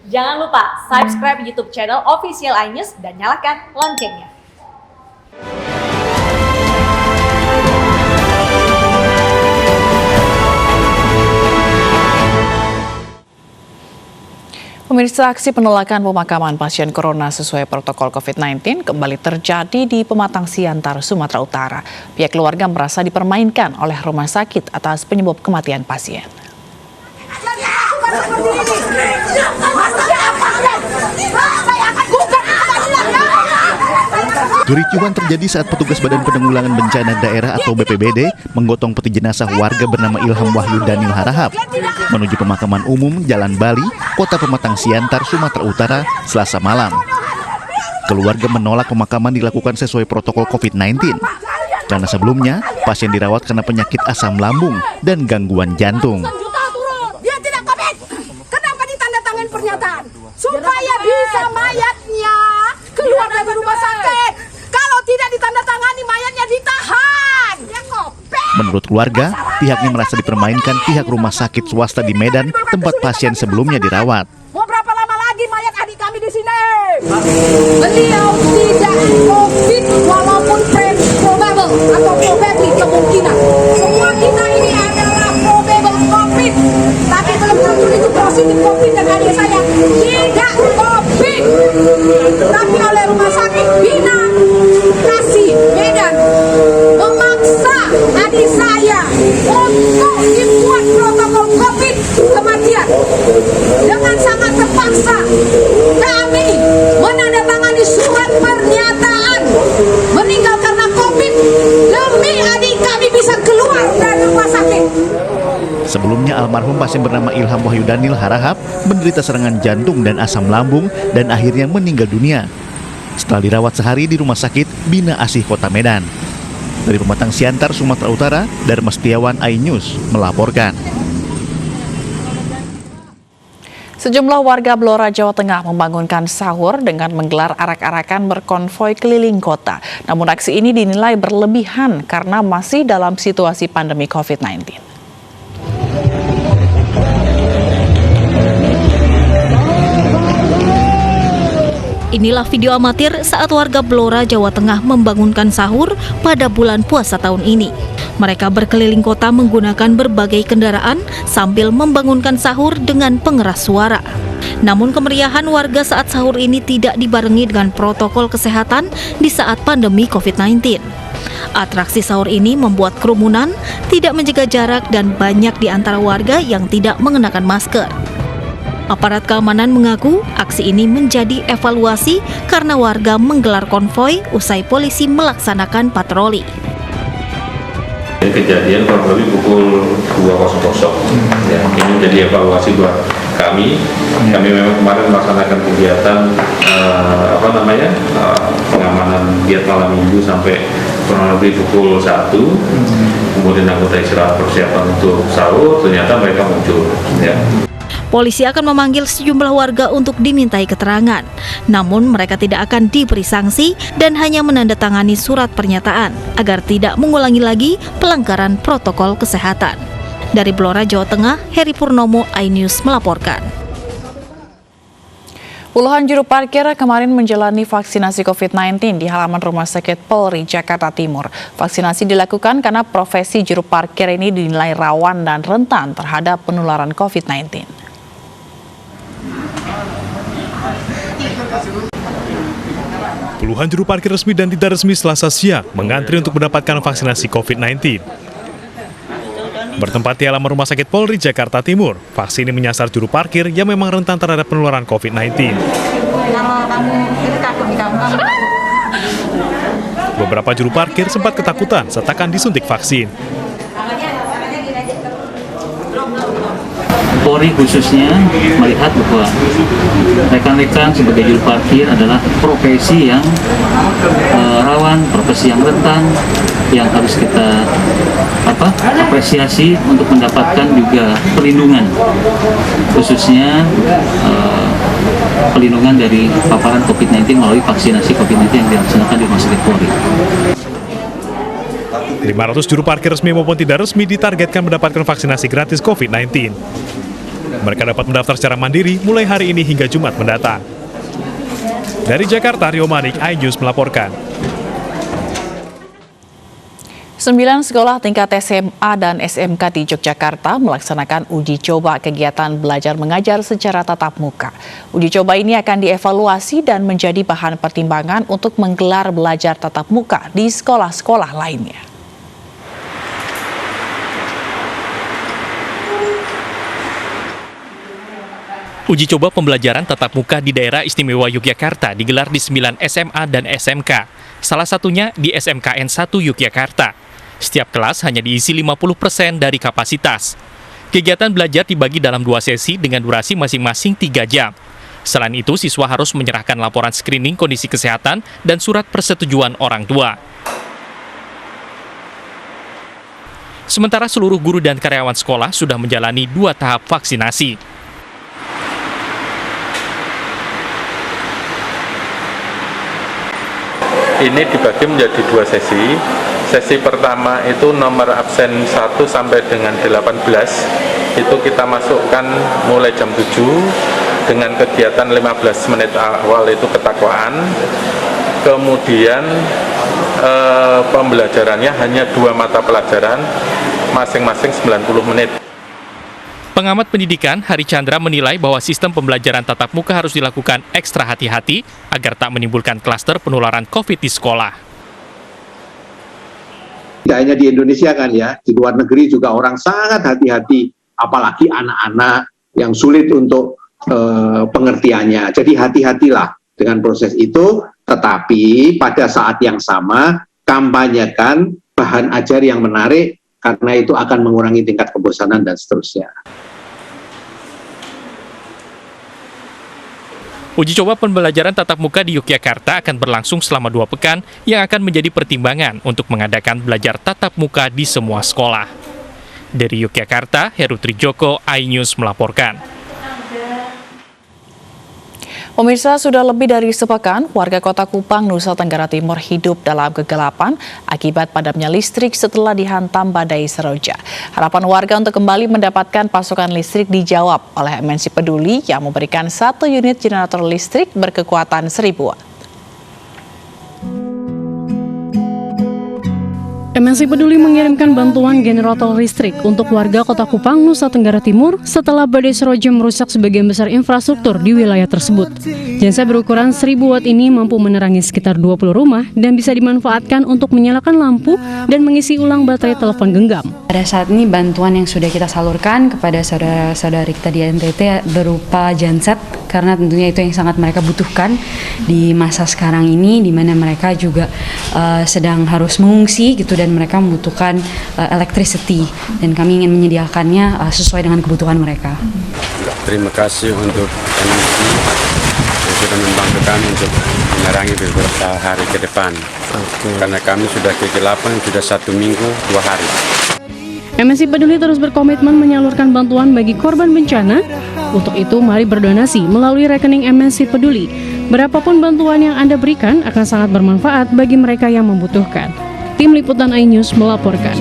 Jangan lupa subscribe YouTube channel Official iNews dan nyalakan loncengnya. Pemirsa, aksi penolakan pemakaman pasien corona sesuai protokol COVID-19 kembali terjadi di Pematang Siantar, Sumatera Utara. Pihak keluarga merasa dipermainkan oleh rumah sakit atas penyebab kematian pasien. Kericuhan terjadi saat petugas Badan Penanggulangan Bencana Daerah atau BPBD menggotong peti jenazah warga bernama Ilham Wahyu Danil Harahap menuju pemakaman umum Jalan Bali, Kota Pematang Siantar, Sumatera Utara, Selasa malam. Keluarga menolak pemakaman dilakukan sesuai protokol COVID-19 karena sebelumnya pasien dirawat karena penyakit asam lambung dan gangguan jantung. Dia tidak COVID. Kenapa ditandatangani pernyataan? Supaya bisa mayatnya keluar dari rumah sakit. Kalau tidak ditandatangani, mayatnya ditahan. Menurut keluarga, pihaknya merasa dipermainkan pihak rumah sakit swasta di Medan tempat pasien sebelumnya dirawat. Mau berapa lama lagi mayat adik kami di sini? Beliau tidak COVID walaupun probable atau probably kemungkinan. Semua kita ini adalah probable COVID. Tapi belum tentu itu positif COVID dan adik saya tidak COVID. Tapi oleh rumah sakit Bina Kasih Medan memaksa adik saya untuk dibuat protokol COVID kematian. Dengan sangat terpaksa kami menandatangani surat pernyataan meninggal karena COVID demi adik kami bisa keluar dari rumah sakit. Sebelumnya almarhum pasien bernama Ilham Wahyu Danil Harahap menderita serangan jantung dan asam lambung dan akhirnya meninggal dunia setelah dirawat sehari di rumah sakit Bina Asih Kota Medan. Dari Pematang Siantar, Sumatera Utara, Dharma Setiawan, iNews melaporkan. Sejumlah warga Blora, Jawa Tengah membangunkan sahur dengan menggelar arak-arakan berkonvoi keliling kota. Namun aksi ini dinilai berlebihan karena masih dalam situasi pandemi COVID-19. Inilah video amatir saat warga Blora, Jawa Tengah membangunkan sahur pada bulan puasa tahun ini. Mereka berkeliling kota menggunakan berbagai kendaraan sambil membangunkan sahur dengan pengeras suara. Namun kemeriahan warga saat sahur ini tidak dibarengi dengan protokol kesehatan di saat pandemi COVID-19. Atraksi sahur ini membuat kerumunan, tidak menjaga jarak dan banyak di antara warga yang tidak mengenakan masker. Aparat keamanan mengaku aksi ini menjadi evaluasi karena warga menggelar konvoi usai polisi melaksanakan patroli. Kejadian kurang lebih pukul 2.00 ya, ini menjadi evaluasi buat kami. Kami memang kemarin melaksanakan kegiatan pengamanan giat malam minggu sampai kurang lebih pukul 1. Kemudian anggota istirahat persiapan untuk sahur, ternyata mereka muncul ya. Polisi akan memanggil sejumlah warga untuk dimintai keterangan. Namun mereka tidak akan diberi sanksi dan hanya menandatangani surat pernyataan agar tidak mengulangi lagi pelanggaran protokol kesehatan. Dari Blora, Jawa Tengah, Heri Purnomo, iNews melaporkan. Puluhan juru parkir kemarin menjalani vaksinasi COVID-19 di halaman Rumah Sakit Polri, Jakarta Timur. Vaksinasi dilakukan karena profesi juru parkir ini dinilai rawan dan rentan terhadap penularan COVID-19. Puluhan juru parkir resmi dan tidak resmi Selasa siang mengantri untuk mendapatkan vaksinasi COVID-19. Bertempat di halaman Rumah Sakit Polri, Jakarta Timur, vaksin ini menyasar juru parkir yang memang rentan terhadap penularan COVID-19. Beberapa juru parkir sempat ketakutan saat akan disuntik vaksin. Polri khususnya melihat bahwa rekan-rekan sebagai juru parkir adalah profesi yang rawan, profesi yang rentan, yang harus kita apresiasi untuk mendapatkan juga perlindungan, khususnya perlindungan dari paparan COVID-19 melalui vaksinasi COVID-19 yang dilaksanakan di Rumah Sakit Polri. 500 juru parkir resmi maupun tidak resmi ditargetkan mendapatkan vaksinasi gratis COVID-19. Mereka dapat mendaftar secara mandiri mulai hari ini hingga Jumat mendatang. Dari Jakarta, Rio Manik, iNews melaporkan. 9 sekolah tingkat SMA dan SMK di Yogyakarta melaksanakan uji coba kegiatan belajar mengajar secara tatap muka. Uji coba ini akan dievaluasi dan menjadi bahan pertimbangan untuk menggelar belajar tatap muka di sekolah-sekolah lainnya. Uji coba pembelajaran tatap muka di daerah istimewa Yogyakarta digelar di 9 SMA dan SMK, salah satunya di SMKN 1 Yogyakarta. Setiap kelas hanya diisi 50% dari kapasitas. Kegiatan belajar dibagi dalam 2 sesi dengan durasi masing-masing 3 jam. Selain itu, siswa harus menyerahkan laporan screening kondisi kesehatan dan surat persetujuan orang tua. Sementara seluruh guru dan karyawan sekolah sudah menjalani 2 tahap vaksinasi. Ini dibagi menjadi 2 sesi. Sesi pertama itu nomor absen 1 sampai dengan 18 itu kita masukkan mulai jam 7 dengan kegiatan 15 menit awal itu ketakwaan. Kemudian pembelajarannya hanya 2 mata pelajaran masing-masing 90 menit. Pengamat pendidikan Hari Chandra menilai bahwa sistem pembelajaran tatap muka harus dilakukan ekstra hati-hati agar tak menimbulkan klaster penularan COVID di sekolah. Tidak hanya di Indonesia kan ya, di luar negeri juga orang sangat hati-hati, apalagi anak-anak yang sulit untuk pengertiannya. Jadi hati-hatilah dengan proses itu, tetapi pada saat yang sama kampanyekan bahan ajar yang menarik, karena itu akan mengurangi tingkat kebosanan dan seterusnya. Uji coba pembelajaran tatap muka di Yogyakarta akan berlangsung selama 2 pekan yang akan menjadi pertimbangan untuk mengadakan belajar tatap muka di semua sekolah. Dari Yogyakarta, Heru Trijoko, iNews melaporkan. Pemirsa, sudah lebih dari sepekan, warga Kota Kupang, Nusa Tenggara Timur hidup dalam kegelapan akibat padamnya listrik setelah dihantam badai Seroja. Harapan warga untuk kembali mendapatkan pasokan listrik dijawab oleh MNC Peduli yang memberikan 1 unit generator listrik berkekuatan 1000 watt. MNC Peduli mengirimkan bantuan generator listrik untuk warga Kota Kupang, Nusa Tenggara Timur setelah badai Seroja merusak sebagian besar infrastruktur di wilayah tersebut. Genset berukuran 1000 watt ini mampu menerangi sekitar 20 rumah dan bisa dimanfaatkan untuk menyalakan lampu dan mengisi ulang baterai telepon genggam. Pada saat ini bantuan yang sudah kita salurkan kepada saudara-saudari kita di NTT berupa genset, karena tentunya itu yang sangat mereka butuhkan di masa sekarang ini, di mana mereka juga sedang harus mengungsi gitu, dan mereka membutuhkan electricity, dan kami ingin menyediakannya sesuai dengan kebutuhan mereka. Terima kasih untuk MNC yang sudah membantu kami untuk menerangi beberapa hari ke depan. Karena kami sudah kegelapan sudah 1 minggu 2 hari. MNC Peduli terus berkomitmen menyalurkan bantuan bagi korban bencana. Untuk itu, mari berdonasi melalui rekening MNC Peduli. Berapapun bantuan yang Anda berikan akan sangat bermanfaat bagi mereka yang membutuhkan. Tim Liputan iNews melaporkan.